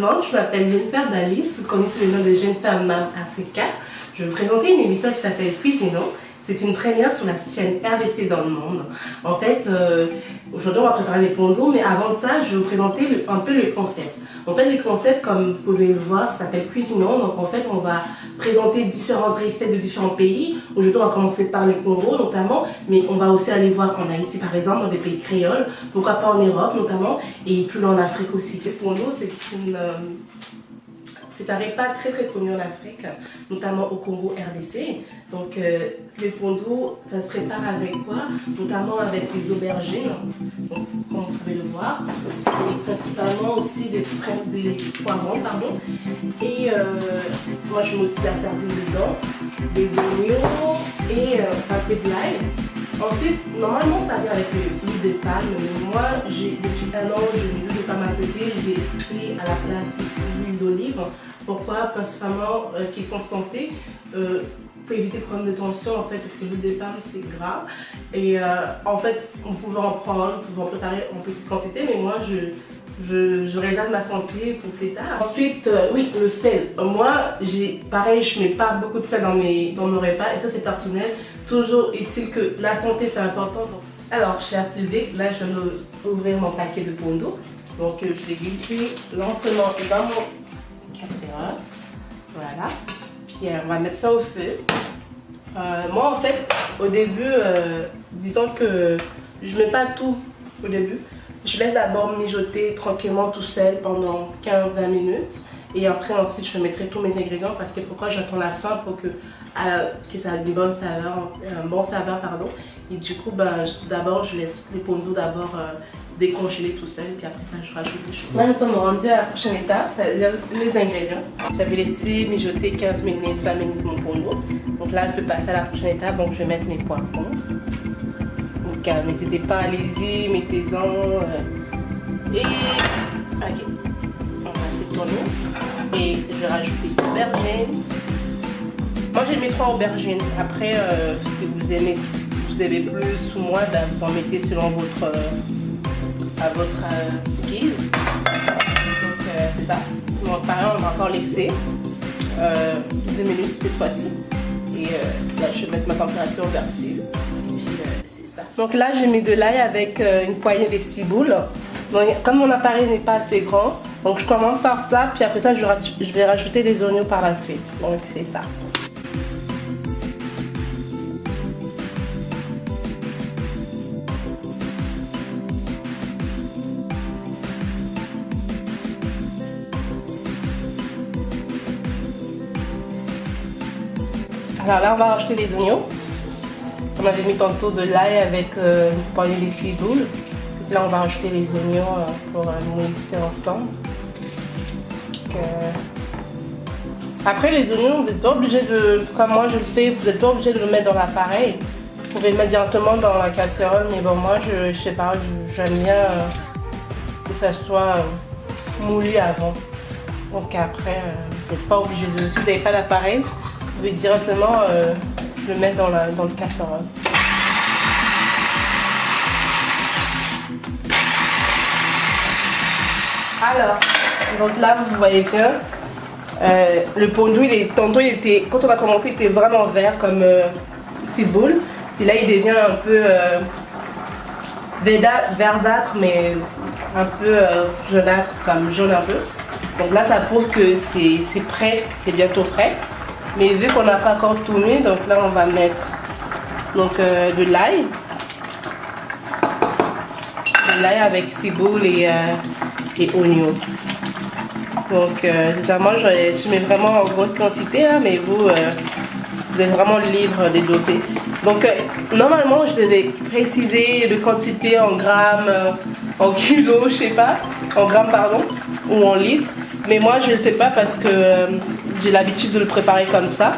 monde, je m'appelle Jennifer Daly, connue sous le nom de Jennifer Mam Africa. Je vais vous présenter une émission qui s'appelle Cuisinons. C'est une première sur la chaîne RDC dans le monde. En fait, aujourd'hui on va préparer les pondos, mais avant de ça, je vais vous présenter un peu le concept. En fait, le concept, comme vous pouvez le voir, ça s'appelle Cuisinons. Donc en fait, on va présenter différentes recettes de différents pays. Aujourd'hui, on va commencer par le Congo notamment, mais on va aussi aller voir en Haïti par exemple, dans des pays créoles, pourquoi pas en Europe notamment, et plus loin en Afrique aussi. Le pondo, c'est un repas très connu en Afrique, notamment au Congo RDC. Donc le pondo, ça se prépare avec quoi? Notamment avec des aubergines, donc, comme vous pouvez le voir, et principalement aussi des poivrons, pardon. Et moi je mets aussi de la sardine dedans, des oignons et un peu de l'ail. Ensuite, normalement ça vient avec l'huile de palme, mais moi depuis un an, je mets l'huile de palme à côté, j'ai pris à la place de l'huile d'olive. Pourquoi? Principalement question de santé, pour éviter de prendre de tension en fait, parce que l'huile de palme c'est gras. Et en fait, on pouvait en prendre, on pouvait en préparer en petite quantité, mais moi je réserve ma santé pour plus tard. Ensuite, oui, le sel. Moi, pareil, je mets pas beaucoup de sel dans mes repas, et ça c'est personnel. Toujours est-il que la santé c'est important. Alors, cher public, là je vais ouvrir mon paquet de pondo. Donc je vais glisser lentement dans mon casserole. Voilà. Puis on va mettre ça au feu. Moi en fait, au début, disons que je mets pas tout au début. Je laisse d'abord mijoter tranquillement tout seul pendant 15-20 minutes. Et après ensuite je mettrai tous mes ingrédients parce que pourquoi j'attends la fin pour que ça ait une bonne saveur, un bon saveur pardon. Et du coup d'abord je laisse les pondos d'abord décongeler tout seul, puis après ça je rajoute des choses. Là nous sommes rendus à la prochaine étape, c'est-à-dire les ingrédients. J'avais laissé mijoter 15 minutes, 20 minutes mon pondo. Donc là je vais passer à la prochaine étape, donc je vais mettre mes poivrons. Donc n'hésitez pas, allez-y, mettez-en. Et ok, on va essayer de tourner. Et je vais rajouter des aubergines. Moi j'ai mis 3 aubergines. Après si vous aimez plus ou moins, vous en mettez selon à votre guise. Donc c'est ça. Donc pareil, on va encore laisser 10 minutes cette fois-ci. Et là je vais mettre ma température vers 6. Et puis c'est ça. Donc là j'ai mis de l'ail avec une poignée de ciboule. Donc, comme mon appareil n'est pas assez grand, donc je commence par ça, puis après ça je vais rajouter des oignons par la suite. Donc c'est ça. Alors là on va rajouter les oignons. On avait mis tantôt de l'ail avec une poignée de ciboule. Là on va rajouter les oignons pour moulisser ensemble. Après les oignons, vous n'êtes pas obligé de, comme moi je le fais, vous n'êtes pas obligé de le mettre dans l'appareil. Vous pouvez le mettre directement dans la casserole, mais bon moi je sais pas, j'aime bien que ça soit moulu avant. Donc après vous n'êtes pas obligé de, si vous n'avez pas d'appareil, vous pouvez directement le mettre dans le casserole. Alors, donc là vous voyez bien, le pondo tantôt quand on a commencé il était vraiment vert comme ciboule, puis là il devient un peu verdâtre mais un peu jaunâtre, comme jaune un peu. Donc là ça prouve que c'est prêt, c'est bientôt prêt. Mais vu qu'on n'a pas encore tout mis, donc là on va mettre donc, de l'ail. De l'ail avec ciboule et oignons. Donc moi je mets vraiment en grosse quantité hein, mais vous êtes vraiment libre de doser. Donc normalement je devais préciser de quantité en grammes, en kilos, je sais pas, en grammes pardon, ou en litres. Mais moi je le fais pas parce que j'ai l'habitude de le préparer comme ça.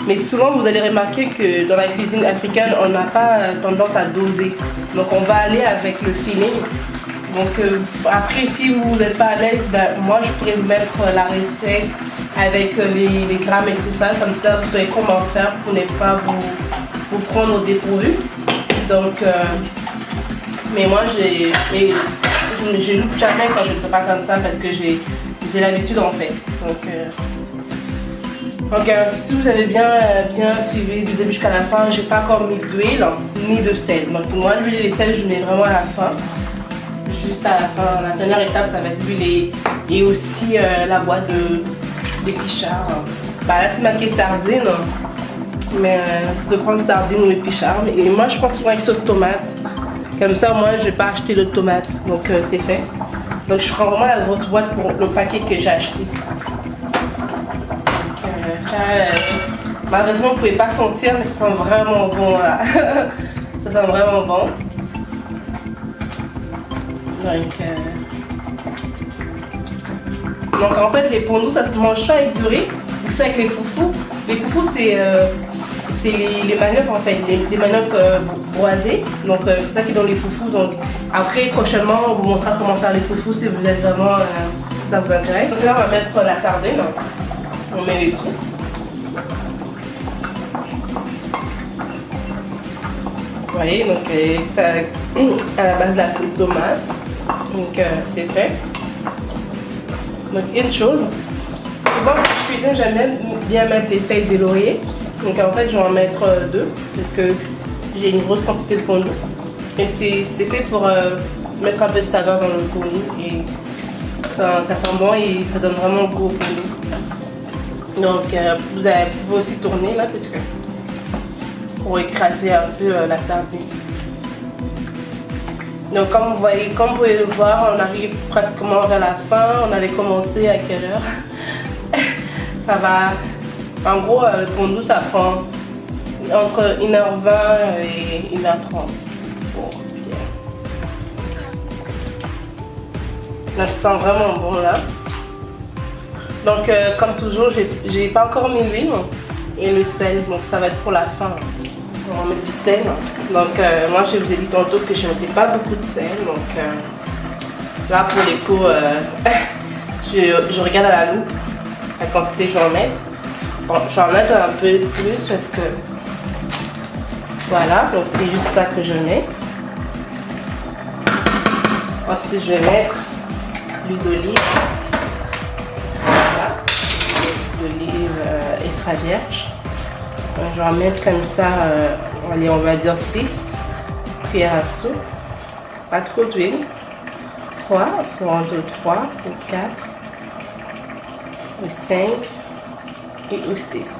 Mais souvent vous allez remarquer que dans la cuisine africaine on n'a pas tendance à doser. Donc on va aller avec le feeling. Donc après si vous n'êtes pas à l'aise, moi je pourrais vous mettre la recette avec les grammes et tout ça. Comme ça vous savez comment faire pour ne pas vous prendre au dépourvu. Donc mais moi je loupe jamais quand je ne fais pas comme ça parce que j'ai j'ai l'habitude en fait. Donc si vous avez bien suivi du début jusqu'à la fin, j'ai pas encore mis d'huile ni de sel. Donc moi l'huile et le sel je mets vraiment à la fin. Juste à la fin, la dernière étape ça va être l'huile et aussi la boîte des pichards. Bah là c'est marqué sardine, mais vous pouvez prendre sardine ou les pichards. Et moi je pense souvent avec sauce tomate. Comme ça moi je vais pas acheter d'autres tomates, donc c'est fait. Donc je prends vraiment la grosse boîte pour le paquet que j'ai acheté. Malheureusement vous pouvez pas sentir, mais ça sent vraiment bon là. Ça sent vraiment bon. Donc en fait les pondous ça se mange soit avec du riz, soit avec les foufous. Les foufous c'est les maniocs en fait, des maniocs broisés. Donc c'est ça qui donne les foufous. Donc après prochainement on vous montrera comment faire les foufous si vous êtes vraiment si ça vous intéresse. Donc là on va mettre la sardine. On met les trous. Voilà, donc ça à la base de la sauce tomate. Donc c'est fait. Donc une chose, souvent quand je cuisine j'aime bien mettre les feuilles de laurier. Donc en fait je vais en mettre deux parce que j'ai une grosse quantité de fondue. Et c'est fait pour mettre un peu de saveur dans le fondue et ça sent bon et ça donne vraiment goût au fondue. Donc vous pouvez aussi tourner là parce que pour écraser un peu la sardine. Donc comme vous pouvez le voir, on arrive pratiquement vers la fin. On avait commencé à quelle heure? Ça va. En gros le fondue ça prend entre 1h20 et 1h30. Bon, donc ça sent vraiment bon là. Donc comme toujours j'ai pas encore mis l'huile et le sel, donc ça va être pour la fin. On va mettre du sel. Donc moi je vous ai dit tantôt que je ne mettais pas beaucoup de sel. Donc là pour les pots, je regarde à la loupe la quantité que je vais en mettre. Bon, je vais en mettre un peu plus parce que voilà, donc c'est juste ça que je mets. Ensuite je vais mettre l'huile d'olive. Voilà, l'huile extra vierge. Je vais en mettre comme ça, allez, on va dire 6 cuillères à soupe. Pas trop d'huile. 3, c'est entre 3 ou 4 ou 5 et ou 6.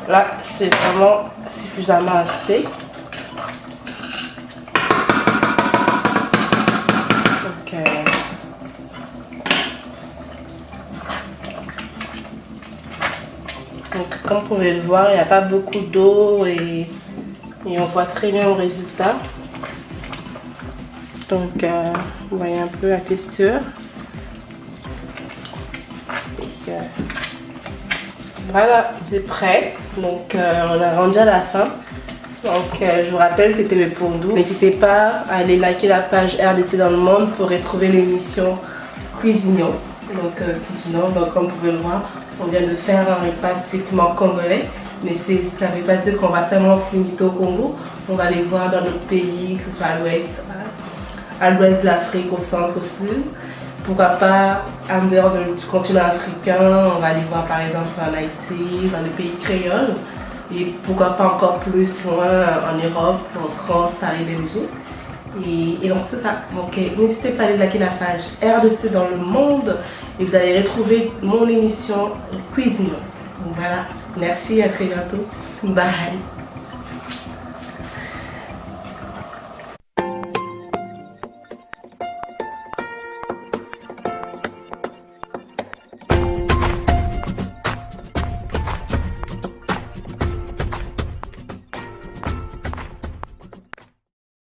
Là, c'est vraiment suffisamment assez. Donc, comme vous pouvez le voir, il n'y a pas beaucoup d'eau et on voit très bien le résultat. Donc, vous voyez un peu la texture. Et, voilà, c'est prêt. Donc, on a rendu à la fin. Donc, je vous rappelle, c'était le pondou. N'hésitez pas à aller liker la page RDC dans le monde pour retrouver l'émission Cuisinons. Donc, donc, comme vous pouvez le voir, on vient de faire un repas typiquement congolais, mais ça ne veut pas dire qu'on va seulement se limiter au Congo. On va les voir dans d'autres pays, que ce soit à l'ouest de l'Afrique, au centre, au sud. Pourquoi pas en dehors du continent africain, on va les voir par exemple en Haïti, dans les pays créoles. Et pourquoi pas encore plus loin en Europe, en France, Paris, Belgique. Et donc c'est ça. Donc n'hésitez pas à aller liker la page RDC dans le monde et vous allez retrouver mon émission Cuisinons. Donc voilà, merci, à très bientôt. Bye.